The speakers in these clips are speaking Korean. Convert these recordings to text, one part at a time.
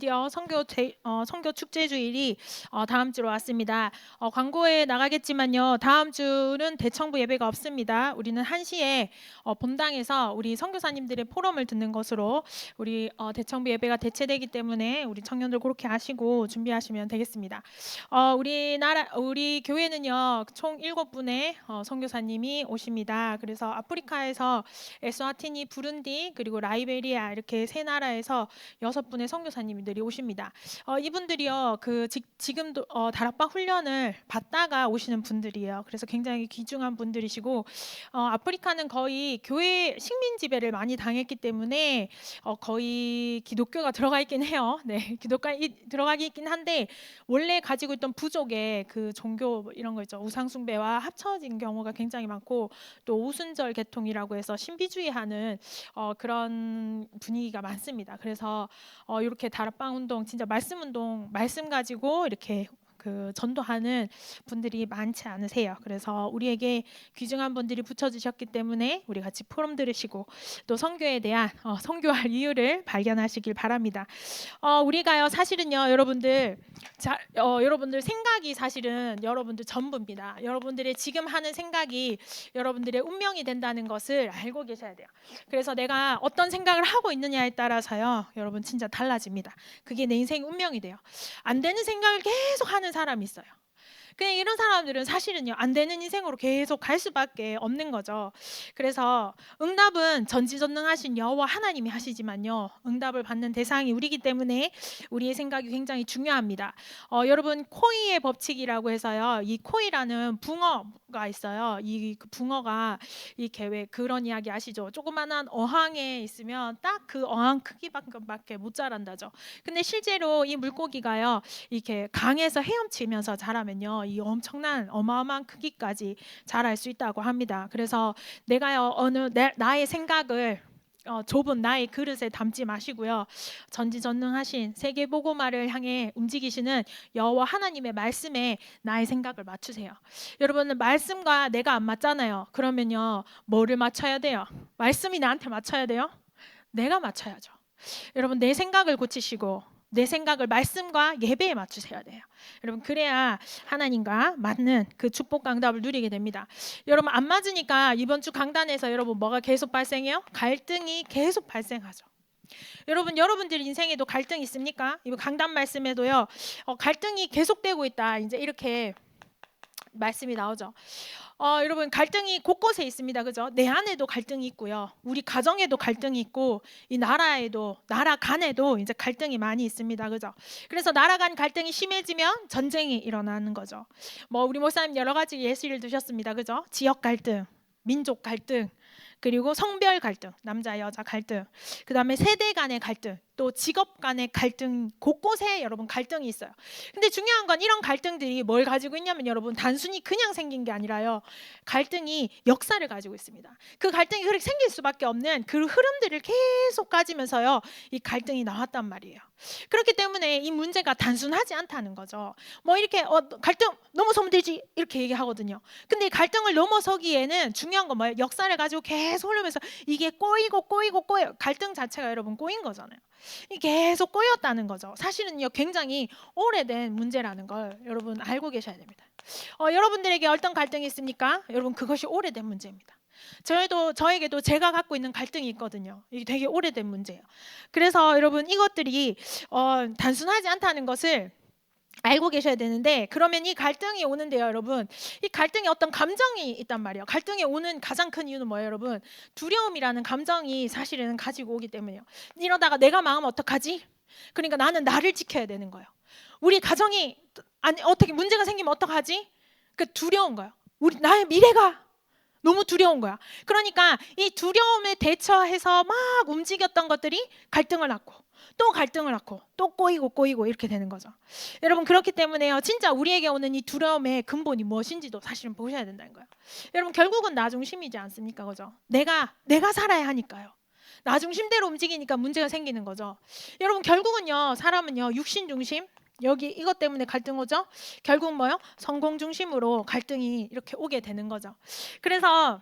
드디어 선교 축제 주일이 다음 주로 왔습니다. 광고에 나가겠지만요. 다음 주는 대청부 예배가 없습니다. 우리는 1시에 본당에서 우리 선교사님들의 포럼을 듣는 것으로 우리 대청부 예배가 대체되기 때문에 우리 청년들 그렇게 아시고 준비하시면 되겠습니다. 우리 교회는요. 총 7분의 선교사님이 오십니다. 그래서 아프리카에서 에스와티니, 부룬디 그리고 라이베리아 이렇게 세 나라에서 6분의 선교사님들이 오십니다. 이분들이요 지금도 다락방 훈련을 받다가 오시는 분들이에요. 그래서 굉장히 귀중한 분들이시고 아프리카는 거의 교회 식민 지배를 많이 당했기 때문에 거의 기독교가 들어가 있긴 해요. 네, 기독가 들어가긴 있긴 한데 원래 가지고 있던 부족의 그 종교 이런 거 있죠. 우상 숭배와 합쳐진 경우가 굉장히 많고 또 오순절 계통이라고 해서 신비주의하는 그런 분위기가 많습니다. 그래서 이렇게 다락방 운동, 진짜 말씀 운동, 말씀 가지고 이렇게 그 전도하는 분들이 많지 않으세요. 그래서 우리에게 귀중한 분들이 붙여주셨기 때문에 우리 같이 포럼 들으시고 또 선교에 대한 선교할 이유를 발견하시길 바랍니다. 우리가요 사실은요 여러분들 생각이 사실은 여러분들 전부입니다. 여러분들의 지금 하는 생각이 여러분들의 운명이 된다는 것을 알고 계셔야 돼요. 그래서 내가 어떤 생각을 하고 있느냐에 따라서요 여러분 진짜 달라집니다. 그게 내 인생 운명이 돼요. 안 되는 생각을 계속 하는 사람이 있어요. 그냥 이런 사람들은 사실은요 안 되는 인생으로 계속 갈 수밖에 없는 거죠. 그래서 응답은 전지전능하신 여호와 하나님이 하시지만요 응답을 받는 대상이 우리기 때문에 우리의 생각이 굉장히 중요합니다. 여러분 코이의 법칙이라고 해서요 이 코이라는 붕어가 있어요. 이 붕어가 이렇게 왜 그런 이야기 아시죠? 조그만한 어항에 있으면 딱 그 어항 크기밖에 못 자란다죠. 근데 실제로 이 물고기가요 이렇게 강에서 헤엄치면서 자라면요 이 엄청난 어마어마한 크기까지 자랄 수 있다고 합니다. 그래서 내가요 나의 생각을 좁은 나의 그릇에 담지 마시고요 전지전능하신 세계보고마를 향해 움직이시는 여호와 하나님의 말씀에 나의 생각을 맞추세요. 여러분 말씀과 내가 안 맞잖아요. 그러면요 뭐를 맞춰야 돼요? 말씀이 나한테 맞춰야 돼요? 내가 맞춰야죠. 여러분 내 생각을 고치시고 내 생각을 말씀과 예배에 맞추셔야 돼요. 여러분 그래야 하나님과 맞는 그 축복 강답을 누리게 됩니다. 여러분 안 맞으니까 이번 주 강단에서 여러분 뭐가 계속 발생해요? 갈등이 계속 발생하죠. 여러분들 인생에도 갈등 있습니까? 이 강단 말씀에도요 갈등이 계속되고 있다 이제 이렇게 말씀이 나오죠. 여러분 갈등이 곳곳에 있습니다. 그죠? 내 안에도 갈등이 있고요. 우리 가정에도 갈등이 있고 이 나라에도 나라 간에도 이제 갈등이 많이 있습니다. 그죠? 그래서 나라 간 갈등이 심해지면 전쟁이 일어나는 거죠. 뭐 우리 목사님 여러 가지 예시를 두셨습니다. 그죠? 지역 갈등, 민족 갈등, 그리고 성별 갈등, 남자 여자 갈등, 그다음에 세대 간의 갈등, 또 직업 간의 갈등, 곳곳에 여러분 갈등이 있어요. 근데 중요한 건 이런 갈등들이 뭘 가지고 있냐면 여러분 단순히 그냥 생긴 게 아니라요 갈등이 역사를 가지고 있습니다. 그 갈등이 그렇게 생길 수밖에 없는 그 흐름들을 계속 가지면서요 이 갈등이 나왔단 말이에요. 그렇기 때문에 이 문제가 단순하지 않다는 거죠. 뭐 이렇게 갈등 넘어서면 되지 이렇게 얘기하거든요. 근데 이 갈등을 넘어서기에는 중요한 건 뭐예요? 역사를 가지고 계속 흐르면서 이게 꼬이고 갈등 자체가 여러분 꼬인 거잖아요. 계속 꼬였다는 거죠. 사실은요 굉장히 오래된 문제라는 걸 여러분 알고 계셔야 됩니다. 여러분들에게 어떤 갈등이 있습니까? 여러분 그것이 오래된 문제입니다. 저에게도 제가 갖고 있는 갈등이 있거든요. 이게 되게 오래된 문제예요. 그래서 여러분 이것들이 단순하지 않다는 것을 알고 계셔야 되는데 그러면 이 갈등이 오는데요 여러분 이 갈등에 어떤 감정이 있단 말이에요. 갈등이 오는 가장 큰 이유는 뭐예요 여러분? 두려움이라는 감정이 사실은 가지고 오기 때문이에요. 이러다가 내가 망하면 어떡하지? 그러니까 나는 나를 지켜야 되는 거예요. 우리 가정이 어떻게 문제가 생기면 어떡하지? 그 두려운 거예요. 나의 미래가 너무 두려운 거야. 그러니까 이 두려움에 대처해서 막 움직였던 것들이 갈등을 낳고 또 갈등을 낳고 또 꼬이고 이렇게 되는 거죠. 여러분 그렇기 때문에요. 진짜 우리에게 오는 이 두려움의 근본이 무엇인지도 사실은 보셔야 된다는 거예요. 여러분 결국은 나 중심이지 않습니까? 그죠? 내가 살아야 하니까요. 나 중심대로 움직이니까 문제가 생기는 거죠. 여러분 결국은요. 사람은요. 육신 중심 여기 이것 때문에 갈등 오죠? 결국 뭐요? 성공 중심으로 갈등이 이렇게 오게 되는 거죠. 그래서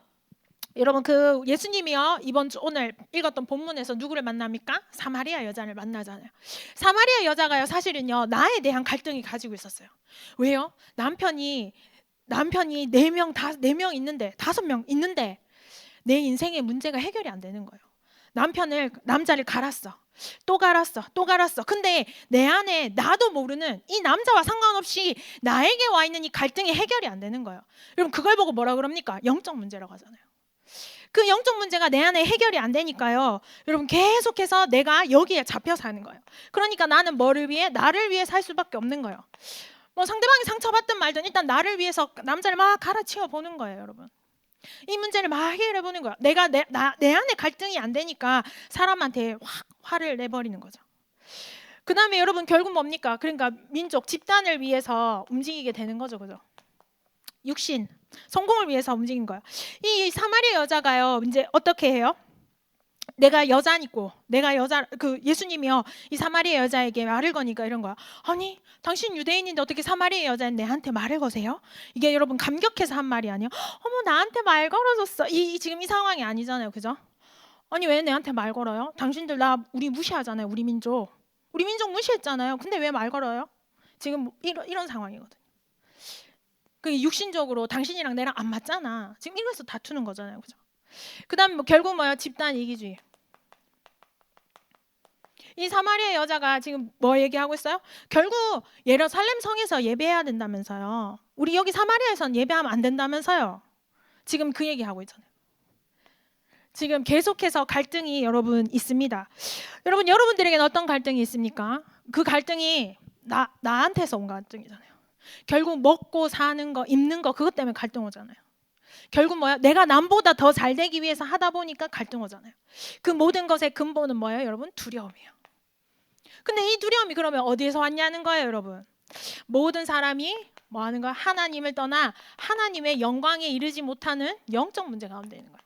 여러분 그 예수님이요 이번 주 오늘 읽었던 본문에서 누구를 만납니까? 사마리아 여자를 만나잖아요. 사마리아 여자가요 사실은요 나에 대한 갈등이 가지고 있었어요. 왜요? 남편이 4명 다 4명 있는데 5명 있는데 내 인생의 문제가 해결이 안 되는 거예요. 남자를 갈았어. 또 갈았어. 또 갈았어. 근데 내 안에 나도 모르는 이 남자와 상관없이 나에게 와 있는 이 갈등이 해결이 안 되는 거예요. 여러분 그걸 보고 뭐라 그럽니까? 영적 문제라고 하잖아요. 그 영적 문제가 내 안에 해결이 안 되니까요. 여러분 계속해서 내가 여기에 잡혀 사는 거예요. 그러니까 나는 뭐를 위해? 나를 위해 살 수밖에 없는 거예요. 뭐 상대방이 상처받든 말든 일단 나를 위해서 남자를 막 갈아치워 보는 거예요, 여러분. 이 문제를 막 해결해 보는 거야. 내 안에 갈등이 안 되니까 사람한테 확 화를 내버리는 거죠. 그 다음에 여러분 결국 뭡니까? 그러니까 민족, 집단을 위해서 움직이게 되는 거죠, 그죠? 육신, 성공을 위해서 움직인 거예요. 이 사마리아 여자가요, 이제 어떻게 해요? 내가 여자니고, 내가 여자, 그 예수님이요, 이 사마리아 여자에게 말을 거니까 이런 거야. 아니, 당신 유대인인데 어떻게 사마리아 여자는 내한테 말을 거세요? 이게 여러분 감격해서 한 말이 아니에요. 어머, 나한테 말 걸어줬어. 지금 이 상황이 아니잖아요, 그죠? 아니, 왜 내한테 말 걸어요? 당신들 우리 무시하잖아요, 우리 민족. 우리 민족 무시했잖아요. 근데 왜 말 걸어요? 지금 이런 상황이거든요. 그 육신적으로 당신이랑 내랑 안 맞잖아. 지금 이래서 다투는 거잖아요, 그죠? 그다음 뭐 결국 뭐야? 집단 이기주의. 이 사마리아 여자가 지금 뭐 얘기하고 있어요? 결국 예루살렘 성에서 예배해야 된다면서요. 우리 여기 사마리아에선 예배하면 안 된다면서요. 지금 그 얘기하고 있잖아요. 지금 계속해서 갈등이 여러분 있습니다. 여러분들에게는 어떤 갈등이 있습니까? 그 갈등이 나한테서 온 갈등이잖아요. 결국 먹고 사는 거, 입는 거 그것 때문에 갈등 오잖아요. 결국 뭐야? 내가 남보다 더 잘 되기 위해서 하다 보니까 갈등 오잖아요. 그 모든 것의 근본은 뭐예요, 여러분? 두려움이에요. 근데 이 두려움이 그러면 어디에서 왔냐는 거예요, 여러분. 모든 사람이 뭐 하는 거야? 하나님을 떠나 하나님의 영광에 이르지 못하는 영적 문제 가운데 있는 거예요.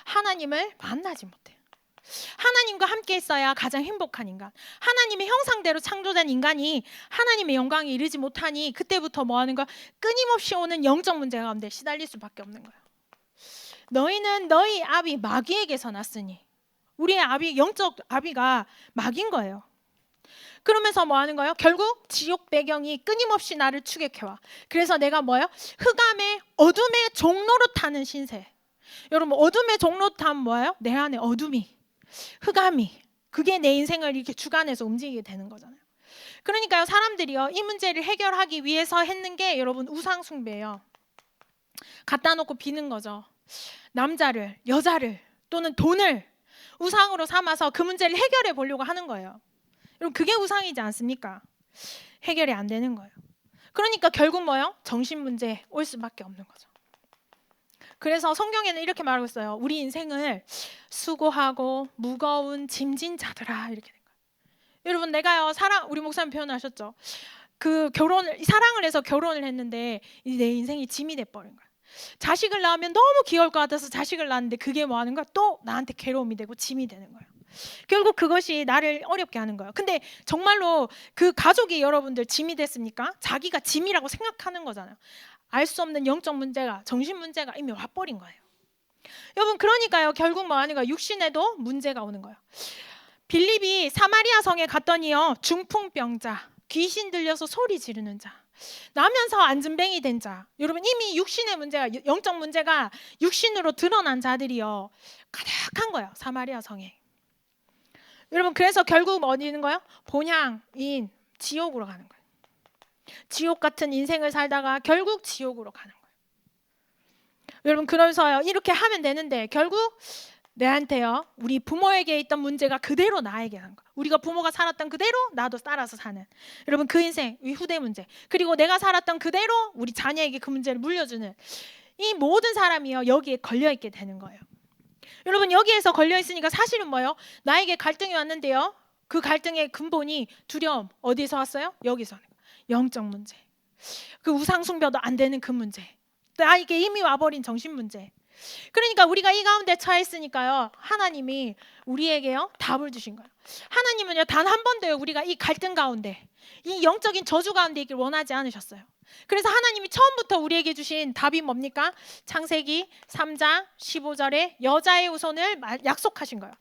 하나님을 만나지 못해요. 하나님과 함께 있어야 가장 행복한 인간. 하나님의 형상대로 창조된 인간이 하나님의 영광에 이르지 못하니 그때부터 뭐 하는 거야? 끊임없이 오는 영적 문제 가운데 시달릴 수밖에 없는 거예요. 너희는 너희 아비 마귀에게서 났으니 우리의 아비, 영적 아비가 마귀인 거예요. 그러면서 뭐 하는 거예요? 결국 지옥 배경이 끊임없이 나를 추격해와. 그래서 내가 뭐예요? 흑암의 어둠의 종로로 타는 신세. 여러분 어둠의 종로 타면 뭐예요? 내 안에 어둠이, 흑암이, 그게 내 인생을 이렇게 주관해서 움직이게 되는 거잖아요. 그러니까요 사람들이요 이 문제를 해결하기 위해서 했는 게 여러분 우상 숭배예요. 갖다 놓고 비는 거죠. 남자를, 여자를 또는 돈을 우상으로 삼아서 그 문제를 해결해 보려고 하는 거예요. 여러분 그게 우상이지 않습니까? 해결이 안 되는 거예요. 그러니까 결국 뭐예요? 정신 문제 올 수밖에 없는 거죠. 그래서 성경에는 이렇게 말하고 있어요. 우리 인생을 수고하고 무거운 짐진 자들아 이렇게 된 거예요. 여러분 내가요 우리 목사님 표현하셨죠. 그 사랑을 해서 결혼을 했는데 내 인생이 짐이 돼버린 거예요. 자식을 낳으면 너무 귀여울 것 같아서 자식을 낳았는데 그게 뭐 하는 거야? 또 나한테 괴로움이 되고 짐이 되는 거예요. 결국 그것이 나를 어렵게 하는 거예요. 근데 정말로 그 가족이 여러분들 짐이 됐습니까? 자기가 짐이라고 생각하는 거잖아요. 알 수 없는 영적 문제가, 정신 문제가 이미 와버린 거예요. 여러분 그러니까요 결국 뭐 하는 거야? 육신에도 문제가 오는 거예요. 빌립이 사마리아 성에 갔더니요 중풍병자, 귀신 들려서 소리 지르는 자, 나면서 안진뱅이 된 자, 여러분 이미 육신의 문제가, 영적 문제가 육신으로 드러난 자들이요 가득한 거예요 사마리아 성에. 여러분 그래서 결국 어디 있는 거예요? 본향인 지옥으로 가는 거예요. 지옥 같은 인생을 살다가 결국 지옥으로 가는 거예요. 여러분 그러면서요 이렇게 하면 되는데 결국 내한테요 우리 부모에게 있던 문제가 그대로 나에게 하는 거예요. 우리가 부모가 살았던 그대로 나도 따라서 사는 여러분 그 인생, 이 후대 문제, 그리고 내가 살았던 그대로 우리 자녀에게 그 문제를 물려주는 이 모든 사람이요 여기에 걸려있게 되는 거예요. 여러분 여기에서 걸려있으니까 사실은 뭐예요? 나에게 갈등이 왔는데요 그 갈등의 근본이 두려움. 어디서 왔어요? 여기서. 영적 문제, 그 우상 숭배도 안 되는 그 문제, 나에게 이미 와버린 정신 문제, 그러니까 우리가 이 가운데 처해 있으니까요, 하나님이 우리에게요 답을 주신 거예요. 하나님은요 단 한 번도요 우리가 이 갈등 가운데, 이 영적인 저주 가운데 있길 원하지 않으셨어요. 그래서 하나님이 처음부터 우리에게 주신 답이 뭡니까? 창세기 3장 15절에 여자의 후손을 약속하신 거예요.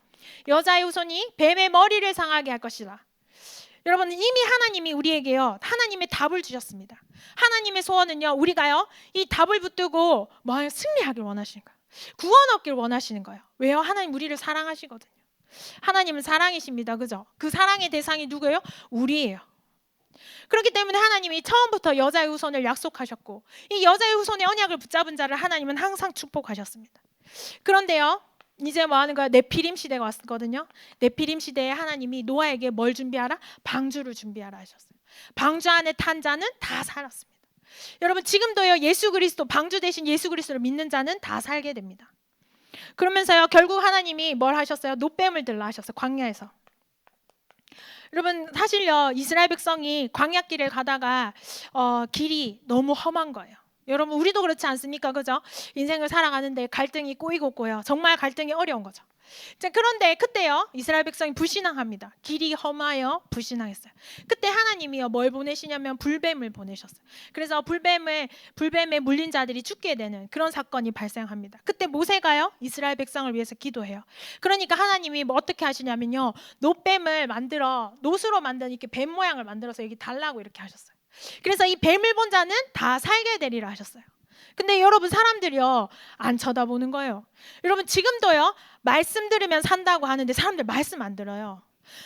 여자의 후손이 뱀의 머리를 상하게 할 것이다. 여러분, 이미 하나님이 우리에게요 하나님의 답을 주셨습니다. 하나님의 소원은요 우리가요 이 답을 붙들고 승리하길 원하시는 거예요. 구원 얻길 원하시는 거예요. 왜요? 하나님 우리를 사랑하시거든요. 하나님은 사랑이십니다. 그죠? 그 사랑의 대상이 누구예요? 우리예요. 그렇기 때문에 하나님이 처음부터 여자의 후손을 약속하셨고, 이 여자의 후손의 언약을 붙잡은 자를 하나님은 항상 축복하셨습니다. 그런데요 이제 뭐 하는 거야? 네피림 시대가 왔거든요. 네피림 시대에 하나님이 노아에게 뭘 준비하라? 방주를 준비하라 하셨어요. 방주 안에 탄 자는 다 살았습니다. 여러분, 지금도요 예수 그리스도, 방주 대신 예수 그리스도를 믿는 자는 다 살게 됩니다. 그러면서요 결국 하나님이 뭘 하셨어요? 노뱀을 들라 하셨어요. 광야에서. 여러분, 사실요 이스라엘 백성이 광야길을 가다가 길이 너무 험한 거예요. 여러분, 우리도 그렇지 않습니까? 그죠? 인생을 살아가는데 갈등이 꼬이고 꼬여. 정말 갈등이 어려운 거죠. 자, 그런데 그때요 이스라엘 백성이 불신앙합니다. 길이 험하여 불신앙했어요. 그때 하나님이요 뭘 보내시냐면 불뱀을 보내셨어요. 그래서 불뱀에 물린 자들이 죽게 되는 그런 사건이 발생합니다. 그때 모세가요 이스라엘 백성을 위해서 기도해요. 그러니까 하나님이 뭐 어떻게 하시냐면요 노뱀을 만들어, 노수로 만든 이렇게 뱀 모양을 만들어서 여기 달라고 이렇게 하셨어요. 그래서 이 뱀을 본 자는 다 살게 되리라 하셨어요. 근데 여러분, 사람들이요 안 쳐다보는 거예요. 여러분, 지금도요 말씀 들으면 산다고 하는데 사람들 말씀 안 들어요.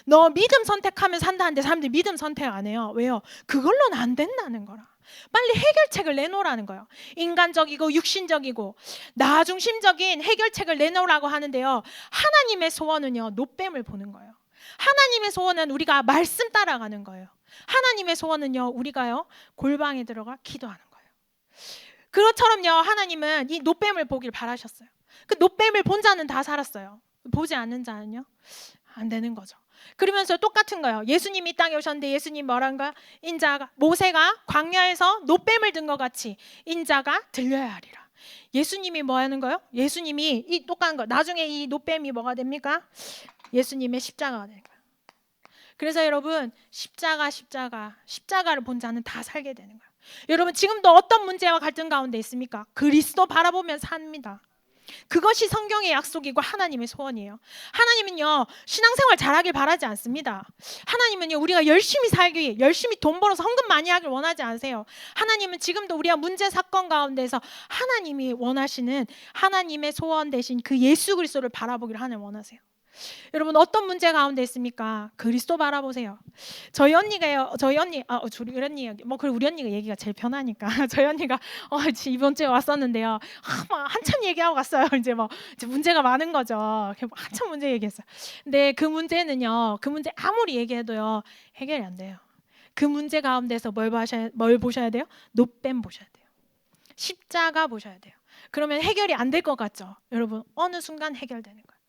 너 믿음 선택하면 산다는데 사람들 믿음 선택 안 해요. 왜요? 그걸로는 안 된다는 거라. 빨리 해결책을 내놓으라는 거예요. 인간적이고 육신적이고 나 중심적인 해결책을 내놓으라고 하는데요, 하나님의 소원은요 노뱀을 보는 거예요. 하나님의 소원은 우리가 말씀 따라가는 거예요. 하나님의 소원은요 우리가요 골방에 들어가 기도하는 거예요. 그것처럼요 하나님은 이 노뱀을 보길 바라셨어요. 그 노뱀을 본 자는 다 살았어요. 보지 않는 자는요 안 되는 거죠. 그러면서 똑같은 거예요. 예수님이 이 땅에 오셨는데 예수님 뭐란가? 인자가, 모세가 광야에서 노뱀을 든 것 같이 인자가 들려야 하리라. 예수님이 뭐 하는 거예요? 예수님이 이 똑같은 거, 나중에 이 노뱀이 뭐가 됩니까? 예수님의 십자가가 되는 거예요. 그래서 여러분, 십자가를 본 자는 다 살게 되는 거예요. 여러분, 지금도 어떤 문제와 갈등 가운데 있습니까? 그리스도 바라보면 삽니다. 그것이 성경의 약속이고 하나님의 소원이에요. 하나님은요 신앙생활 잘하길 바라지 않습니다. 하나님은요 우리가 열심히 살기, 열심히 돈 벌어서 헌금 많이 하길 원하지 않으세요. 하나님은 지금도 우리가 문제 사건 가운데서 하나님이 원하시는 하나님의 소원 대신 그 예수 그리스도를 바라보기를 하나님 원하세요. 여러분, 어떤 문제 가운데 있습니까? 그리스도 바라보세요. 저희 언니가요, 우리 언니, 그리고 우리 언니가 얘기가 제일 편하니까 저희 언니가 이번 주에 왔었는데요, 한참 얘기하고 갔어요. 이제 문제가 많은 거죠. 한참 문제 얘기했어요. 근데 그 문제는요, 그 문제 아무리 얘기해도요 해결이 안 돼요. 그 문제 가운데서 뭘 보셔야 돼요? 노뱀 보셔야 돼요. 십자가 보셔야 돼요. 그러면 해결이 안 될 것 같죠? 여러분, 어느 순간 해결되는 거예요.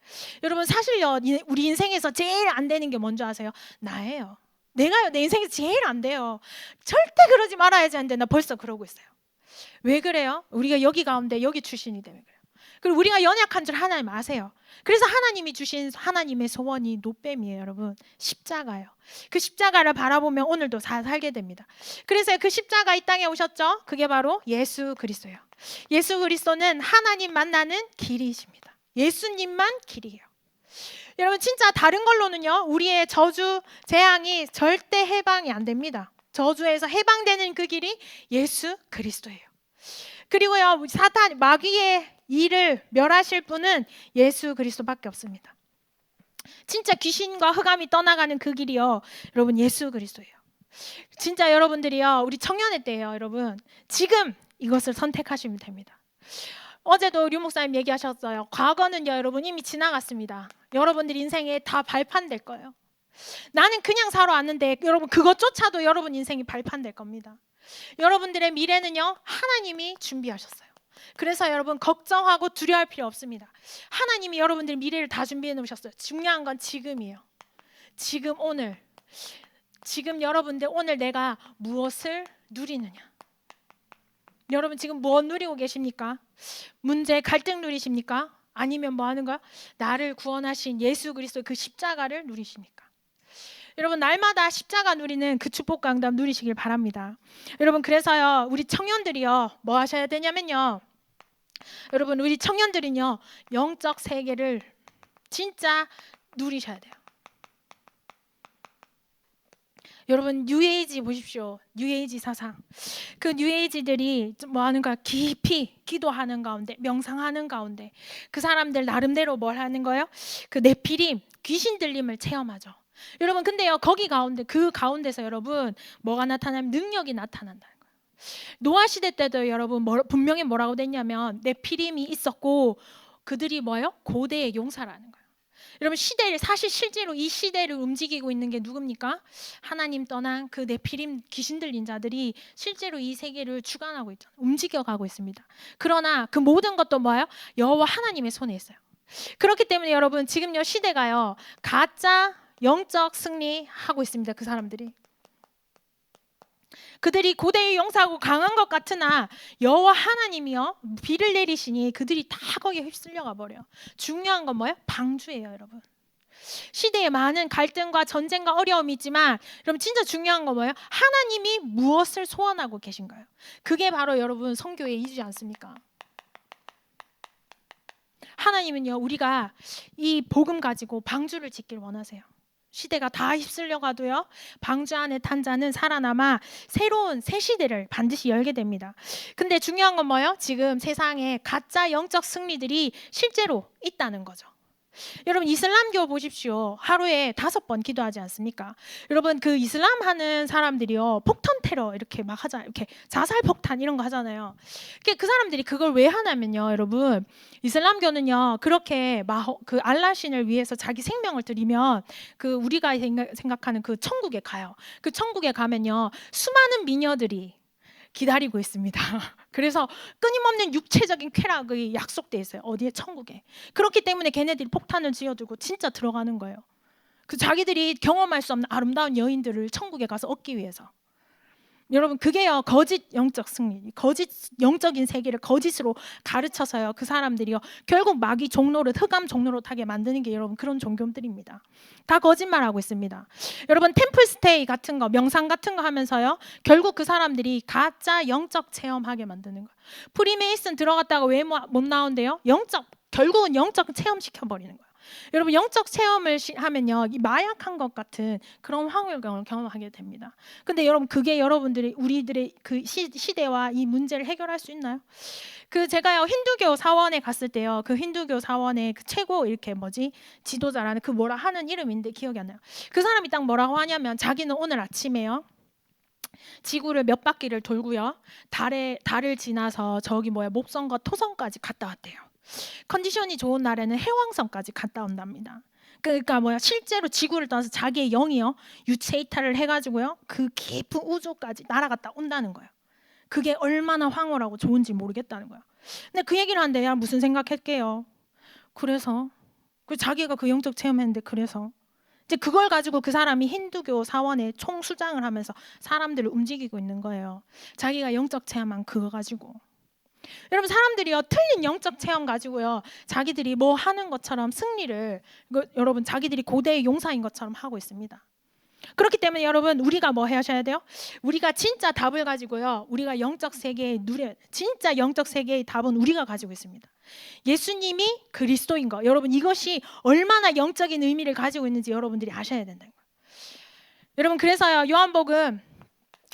여러분, 사실요 우리 인생에서 제일 안 되는 게 뭔지 아세요? 나예요. 내가요 내 인생에서 제일 안 돼요. 절대 그러지 말아야지 하는데 나 벌써 그러고 있어요. 왜 그래요? 우리가 여기 가운데 여기 출신이 때문에 그래요. 그리고 우리가 연약한 줄 하나님 아세요. 그래서 하나님이 주신 하나님의 소원이 노뱀이에요. 여러분, 십자가요. 그 십자가를 바라보면 오늘도 살게 됩니다. 그래서 그 십자가 이 땅에 오셨죠. 그게 바로 예수 그리스도예요. 예수 그리스도는 하나님 만나는 길이십니다. 예수님만 길이에요. 여러분, 진짜 다른 걸로는요 우리의 저주, 재앙이 절대 해방이 안 됩니다. 저주에서 해방되는 그 길이 예수 그리스도예요. 그리고요 사탄, 마귀의 일을 멸하실 분은 예수 그리스도밖에 없습니다. 진짜 귀신과 흑암이 떠나가는 그 길이요 여러분, 예수 그리스도예요. 진짜 여러분들이요 우리 청년회 때예요. 여러분, 지금 이것을 선택하시면 됩니다. 어제도 류 목사님 얘기하셨어요. 과거는요 여러분 이미 지나갔습니다. 여러분들 인생에 다 발판될 거예요. 나는 그냥 살아왔는데 여러분, 그것조차도 여러분 인생이 발판될 겁니다. 여러분들의 미래는요 하나님이 준비하셨어요. 그래서 여러분, 걱정하고 두려워할 필요 없습니다. 하나님이 여러분들 미래를 다 준비해 놓으셨어요. 중요한 건 지금이에요. 지금, 오늘. 지금 여러분들 오늘 내가 무엇을 누리느냐, 여러분 지금 뭐 누리고 계십니까? 문제, 갈등 누리십니까? 아니면 뭐 하는 거야? 나를 구원하신 예수 그리스도 그 십자가를 누리십니까? 여러분 날마다 십자가 누리는 그 축복 강담 누리시길 바랍니다. 여러분 그래서요 우리 청년들이요 뭐 하셔야 되냐면요, 여러분 우리 청년들은요 영적 세계를 진짜 누리셔야 돼요. 여러분 뉴에이지 보십시오. 뉴에이지 사상. 그 뉴에이지들이 뭐 하는가? 깊이 기도하는 가운데, 명상하는 가운데 그 사람들 나름대로 뭘 하는 거예요? 그 네피림, 귀신 들림을 체험하죠. 여러분 근데요 거기 가운데 그 가운데서 여러분 뭐가 나타나면 능력이 나타난다는 거예요. 노아 시대 때도 여러분 분명히 뭐라고 됐냐면 네피림이 있었고 그들이 뭐예요? 고대의 용사라는 거예요. 여러분 시대를 사실 실제로 이 시대를 움직이고 있는 게 누굽니까? 하나님 떠난 그 네피림 귀신 들린 자들이 실제로 이 세계를 주관하고 있잖아요. 움직여가고 있습니다. 그러나 그 모든 것도 뭐예요? 여호와 하나님의 손에 있어요. 그렇기 때문에 여러분 지금요 시대가요 가짜 영적 승리하고 있습니다. 그 사람들이. 그들이 고대의 용사하고 강한 것 같으나 여호와 하나님이요 비를 내리시니 그들이 다 거기에 휩쓸려가 버려요. 중요한 건 뭐예요? 방주예요, 여러분. 시대에 많은 갈등과 전쟁과 어려움이 있지만 여러분 진짜 중요한 건 뭐예요? 하나님이 무엇을 소원하고 계신가요? 그게 바로 여러분 선교의 이유지 않습니까? 하나님은요 우리가 이 복음 가지고 방주를 짓길 원하세요. 시대가 다 휩쓸려가도요 방주 안에 탄 자는 살아남아 새로운 새 시대를 반드시 열게 됩니다. 근데 중요한 건 뭐예요? 지금 세상에 가짜 영적 승리들이 실제로 있다는 거죠. 여러분 이슬람교 보십시오. 하루에 5번 기도하지 않습니까? 여러분 그 이슬람 하는 사람들이요 폭탄 테러 이렇게 막 하잖아요. 이렇게 자살 폭탄 이런 거 하잖아요. 그 사람들이 그걸 왜 하냐면요, 여러분 이슬람교는요 그렇게 그 알라신을 위해서 자기 생명을 드리면 그 우리가 생각하는 그 천국에 가요. 그 천국에 가면요 수많은 미녀들이 기다리고 있습니다. 그래서 끊임없는 육체적인 쾌락이 약속돼 있어요. 어디에? 천국에. 그렇기 때문에 걔네들이 폭탄을 지어두고 진짜 들어가는 거예요. 그 자기들이 경험할 수 없는 아름다운 여인들을 천국에 가서 얻기 위해서. 여러분 그게요 거짓 영적 승리, 거짓 영적인 세계를 거짓으로 가르쳐서요 그 사람들이요 결국 마귀 종로를 흑암 종로로 타게 만드는 게 여러분 그런 종교들입니다. 다 거짓말하고 있습니다. 여러분 템플스테이 같은 거, 명상 같은 거 하면서요 결국 그 사람들이 가짜 영적 체험하게 만드는 거예요. 프리메이슨 들어갔다가 왜 못 나온대요? 결국은 영적 체험시켜 버리는 거예요. 여러분 영적 체험을 하면요 이 마약한 것 같은 그런 황홀감을 경험하게 됩니다. 근데 여러분 그게 여러분들이 우리들의 그 시대와 이 문제를 해결할 수 있나요? 그 제가요 힌두교 사원에 갔을 때요 그 힌두교 사원의 그 최고 이렇게 지도자라는 그 뭐라 하는 이름인데 기억이 안 나요. 그 사람이 딱 뭐라고 하냐면 자기는 오늘 아침에요 지구를 몇 바퀴를 돌고요 달을 지나서 저기 목성과 토성까지 갔다 왔대요. 컨디션이 좋은 날에는 해왕성까지 갔다 온답니다. 그러니까 실제로 지구를 떠나서 자기의 영이요 유체 이탈을 해가지고요 그 깊은 우주까지 날아갔다 온다는 거예요. 그게 얼마나 황홀하고 좋은지 모르겠다는 거예요. 근데 그 얘기를 하는데 야 무슨 생각했게요? 그래서 자기가 그 영적 체험했는데 그래서 이제 그걸 가지고 그 사람이 힌두교 사원의 총수장을 하면서 사람들을 움직이고 있는 거예요. 자기가 영적 체험한 그거 가지고. 여러분 사람들이요 틀린 영적 체험 가지고요 자기들이 뭐 하는 것처럼 승리를 여러분 자기들이 고대의 용사인 것처럼 하고 있습니다. 그렇기 때문에 여러분 우리가 뭐 하셔야 돼요? 우리가 진짜 답을 가지고요 우리가 영적 세계에 진짜 영적 세계의 답은 우리가 가지고 있습니다. 예수님이 그리스도인 거, 여러분 이것이 얼마나 영적인 의미를 가지고 있는지 여러분들이 아셔야 된다는 거예요. 여러분 그래서요 요한복음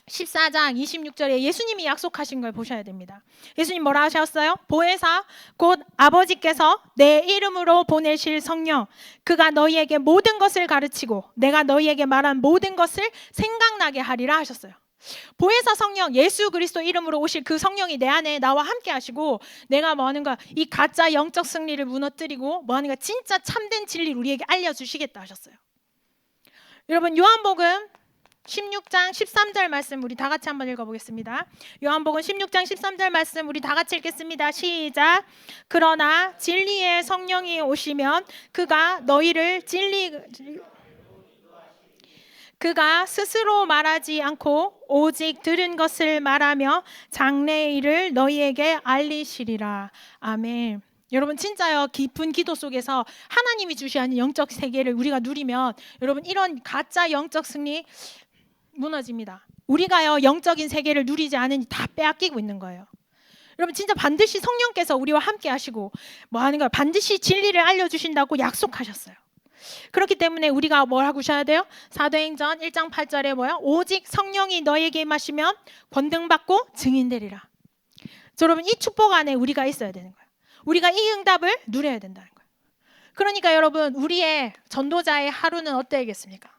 14장 26절에 예수님이 약속하신 걸 보셔야 됩니다. 예수님 뭐라 하셨어요? 보혜사 곧 아버지께서 내 이름으로 보내실 성령 그가 너희에게 모든 것을 가르치고 내가 너희에게 말한 모든 것을 생각나게 하리라 하셨어요. 보혜사 성령, 예수 그리스도 이름으로 오실 그 성령이 내 안에 나와 함께 하시고 내가 뭐 하는가? 이 가짜 영적 승리를 무너뜨리고 뭐 하는가? 진짜 참된 진리를 우리에게 알려주시겠다 하셨어요. 여러분 요한복음 16장 13절 말씀 우리 다 같이 한번 읽어보겠습니다. 요한복음 16장 13절 말씀 우리 다 같이 읽겠습니다. 시작. 그러나 진리의 성령이 오시면 그가 너희를 그가 스스로 말하지 않고 오직 들은 것을 말하며 장래의 일을 너희에게 알리시리라. 아멘. 여러분 진짜요, 깊은 기도 속에서 하나님이 주시는 영적 세계를 우리가 누리면 여러분 이런 가짜 영적 승리 무너집니다. 우리가요 영적인 세계를 누리지 않으니 다 빼앗기고 있는 거예요. 여러분 진짜 반드시 성령께서 우리와 함께 하시고 뭐 하는 거예요? 반드시 진리를 알려주신다고 약속하셨어요. 그렇기 때문에 우리가 뭘 하고 있어야 돼요? 사도행전 1장 8절에 뭐야? 오직 성령이 너에게 임하시면 권능받고 증인되리라. 여러분 이 축복 안에 우리가 있어야 되는 거예요. 우리가 이 응답을 누려야 된다는 거예요. 그러니까 여러분 우리의 전도자의 하루는 어때야겠습니까?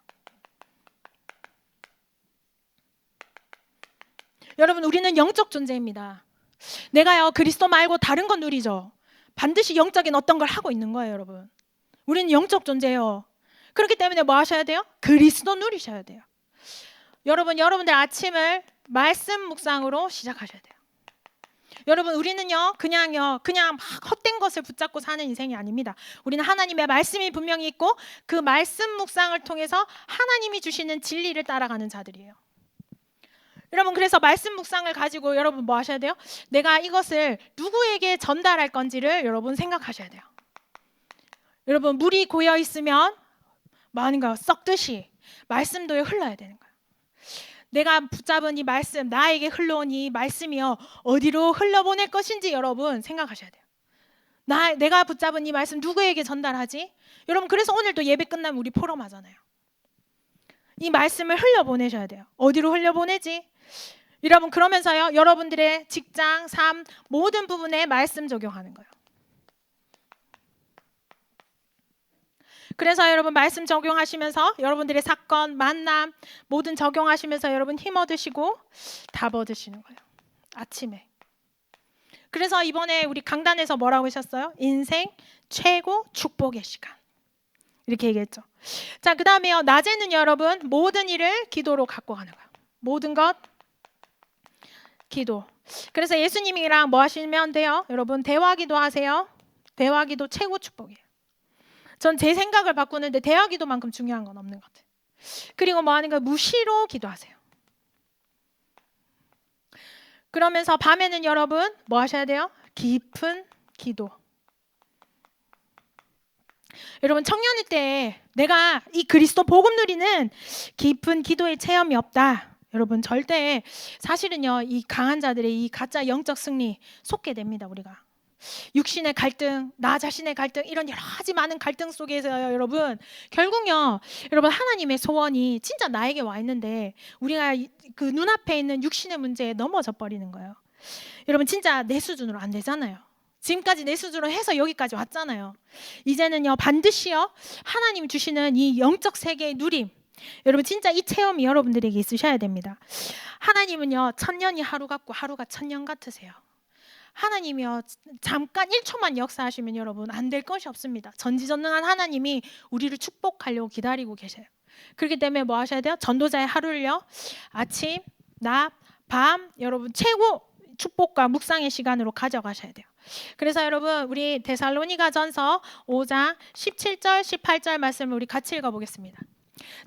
여러분 우리는 영적 존재입니다. 내가요 그리스도 말고 다른 건 누리죠. 반드시 영적인 어떤 걸 하고 있는 거예요. 여러분 우리는 영적 존재예요. 그렇기 때문에 뭐 하셔야 돼요? 그리스도 누리셔야 돼요. 여러분들 아침을 말씀 묵상으로 시작하셔야 돼요. 여러분 우리는요 그냥 막 헛된 것을 붙잡고 사는 인생이 아닙니다. 우리는 하나님의 말씀이 분명히 있고 그 말씀 묵상을 통해서 하나님이 주시는 진리를 따라가는 자들이에요. 여러분 그래서 말씀 묵상을 가지고 여러분 뭐 하셔야 돼요? 내가 이것을 누구에게 전달할 건지를 여러분 생각하셔야 돼요. 여러분 물이 고여 있으면 뭐 하는가요? 썩듯이 말씀도 흘러야 되는 거예요. 내가 붙잡은 이 말씀, 나에게 흘러온 이 말씀이요 어디로 흘러보낼 것인지 여러분 생각하셔야 돼요. 내가 붙잡은 이 말씀 누구에게 전달하지? 여러분 그래서 오늘도 예배 끝나면 우리 포럼하잖아요. 이 말씀을 흘려보내셔야 돼요. 어디로 흘려보내지? 여러분 그러면서요 여러분들의 직장, 삶 모든 부분에 말씀 적용하는 거예요. 그래서 여러분 말씀 적용하시면서 여러분들의 사건, 만남 모든 적용하시면서 여러분 힘 얻으시고 답 얻으시는 거예요. 아침에. 그래서 이번에 우리 강단에서 뭐라고 하셨어요? 인생 최고 축복의 시간. 이렇게 얘기했죠. 자, 그 다음에요. 낮에는 여러분 모든 일을 기도로 갖고 가는 거예요. 모든 것 기도. 그래서 예수님이랑 뭐 하시면 돼요? 여러분 대화기도 하세요. 대화기도 최고 축복이에요. 전 제 생각을 바꾸는데 대화기도만큼 중요한 건 없는 것 같아요. 그리고 뭐 하는 거예요? 무시로 기도하세요. 그러면서 밤에는 여러분 뭐 하셔야 돼요? 깊은 기도. 여러분 청년일 때 내가 이 그리스도 복음 누리는 깊은 기도의 체험이 없다. 여러분 절대 사실은요 이 강한 자들의 이 가짜 영적 승리 속게 됩니다. 우리가 육신의 갈등, 나 자신의 갈등 이런 여러 가지 많은 갈등 속에서요 여러분 결국요 여러분 하나님의 소원이 진짜 나에게 와 있는데 우리가 그 눈앞에 있는 육신의 문제에 넘어져 버리는 거예요. 여러분 진짜 내 수준으로 안 되잖아요. 지금까지 내 수준으로 해서 여기까지 왔잖아요. 이제는요 반드시요 하나님 주시는 이 영적 세계의 누림 여러분 진짜 이 체험이 여러분들에게 있으셔야 됩니다. 하나님은요 천년이 하루 같고 하루가 천년 같으세요. 하나님이요 잠깐 1초만 역사하시면 여러분 안 될 것이 없습니다. 전지전능한 하나님이 우리를 축복하려고 기다리고 계세요. 그렇기 때문에 뭐 하셔야 돼요? 전도자의 하루를요 아침, 낮, 밤 여러분 최고 축복과 묵상의 시간으로 가져가셔야 돼요. 그래서 여러분 우리 데살로니가전서 5장 17절 18절 말씀을 우리 같이 읽어보겠습니다.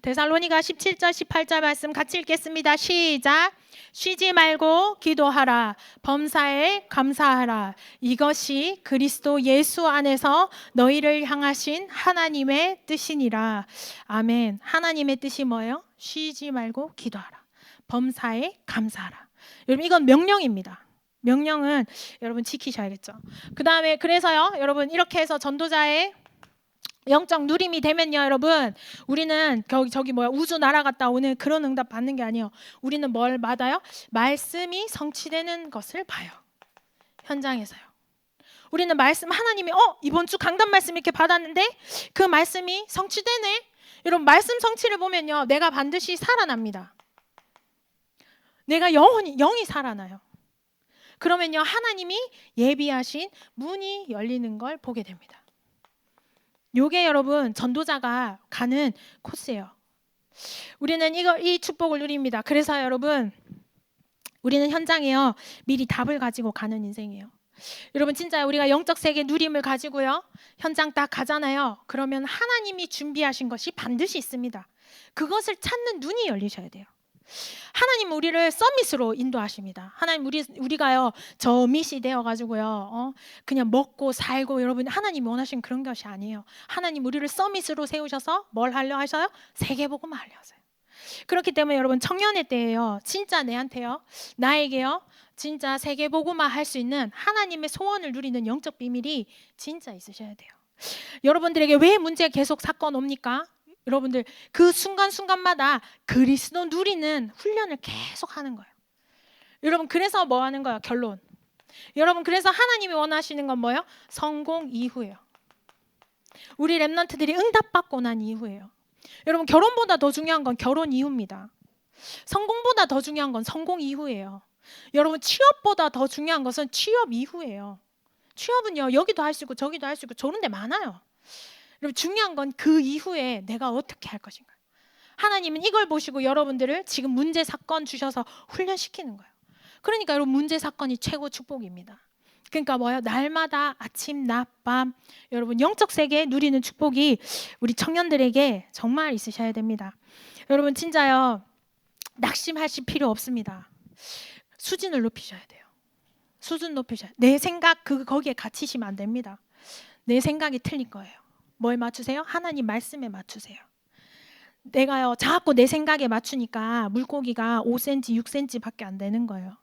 데살로니가 17절 18절 말씀 같이 읽겠습니다. 시작. 쉬지 말고 기도하라. 범사에 감사하라. 이것이 그리스도 예수 안에서 너희를 향하신 하나님의 뜻이니라. 아멘. 하나님의 뜻이 뭐예요? 쉬지 말고 기도하라. 범사에 감사하라. 여러분 이건 명령입니다. 명령은 여러분 지키셔야겠죠. 그 다음에 그래서요 여러분 이렇게 해서 전도자의 영적 누림이 되면요 여러분 우리는 저기 우주 날아갔다 오는 그런 응답 받는 게 아니에요. 우리는 뭘 받아요? 말씀이 성취되는 것을 봐요. 현장에서요. 우리는 말씀 하나님이 이번 주 강단 말씀 이렇게 받았는데 그 말씀이 성취되네. 여러분 말씀 성취를 보면요 내가 반드시 살아납니다. 내가 영이 살아나요. 그러면요 하나님이 예비하신 문이 열리는 걸 보게 됩니다. 요게 여러분 전도자가 가는 코스예요. 우리는 이 축복을 누립니다. 그래서 여러분 우리는 현장에요 미리 답을 가지고 가는 인생이에요. 여러분 진짜 우리가 영적 세계 누림을 가지고요 현장 딱 가잖아요. 그러면 하나님이 준비하신 것이 반드시 있습니다. 그것을 찾는 눈이 열리셔야 돼요. 하나님 우리를 서밋으로 인도하십니다. 하나님 우리가요 저밋이 되어가지고요 그냥 먹고 살고, 여러분 하나님 원하시는 그런 것이 아니에요. 하나님 우리를 서밋으로 세우셔서 뭘 하려 하셔요? 세계복음 하려 하세요. 그렇기 때문에 여러분 청년의 때에요 진짜 내한테요 나에게요 진짜 세계복음화 할 수 있는 하나님의 소원을 누리는 영적 비밀이 진짜 있으셔야 돼요. 여러분들에게 왜 문제 계속 사건 옵니까? 여러분들 그 순간순간마다 그리스도 누리는 훈련을 계속 하는 거예요. 여러분 그래서 뭐 하는 거예요? 결론. 여러분 그래서 하나님이 원하시는 건 뭐예요? 성공 이후예요. 우리 렘넌트들이 응답받고 난 이후예요. 여러분 결혼보다 더 중요한 건 결혼 이후입니다. 성공보다 더 중요한 건 성공 이후예요. 여러분 취업보다 더 중요한 것은 취업 이후예요. 취업은요 여기도 할 수 있고 저기도 할 수 있고 좋은 데 많아요. 여러분 중요한 건 그 이후에 내가 어떻게 할 것인가. 하나님은 이걸 보시고 여러분들을 지금 문제 사건 주셔서 훈련시키는 거예요. 그러니까 여러분 문제 사건이 최고 축복입니다. 그러니까 뭐예요? 날마다 아침 낮 밤 여러분 영적 세계 누리는 축복이 우리 청년들에게 정말 있으셔야 됩니다. 여러분 진짜요 낙심하실 필요 없습니다. 수준을 높이셔야 돼요. 수준 높이셔야. 내 생각 거기에 갇히시면 안 됩니다. 내 생각이 틀린 거예요. 뭘 맞추세요? 하나님 말씀에 맞추세요. 내가요 자꾸 내 생각에 맞추니까 물고기가 5cm, 6cm밖에 안 되는 거예요.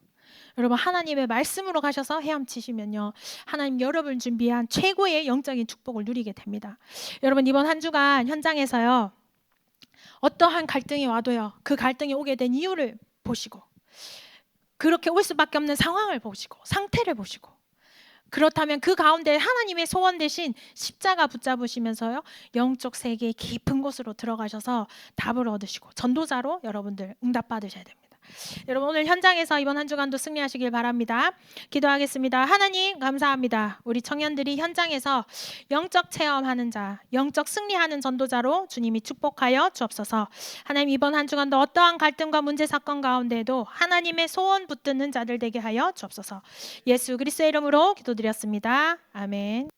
여러분 하나님의 말씀으로 가셔서 헤엄치시면요 하나님 여러분 준비한 최고의 영적인 축복을 누리게 됩니다. 여러분 이번 한 주간 현장에서요 어떠한 갈등이 와도요 그 갈등이 오게 된 이유를 보시고 그렇게 올 수밖에 없는 상황을 보시고 상태를 보시고 그렇다면 그 가운데 하나님의 소원 대신 십자가 붙잡으시면서요 영적 세계의 깊은 곳으로 들어가셔서 답을 얻으시고 전도자로 여러분들 응답받으셔야 됩니다. 여러분 오늘 현장에서 이번 한 주간도 승리하시길 바랍니다. 기도하겠습니다. 하나님 감사합니다. 우리 청년들이 현장에서 영적 체험하는 자, 영적 승리하는 전도자로 주님이 축복하여 주옵소서. 하나님 이번 한 주간도 어떠한 갈등과 문제 사건 가운데에도 하나님의 소원 붙드는 자들 되게 하여 주옵소서. 예수 그리스도의 이름으로 기도드렸습니다. 아멘.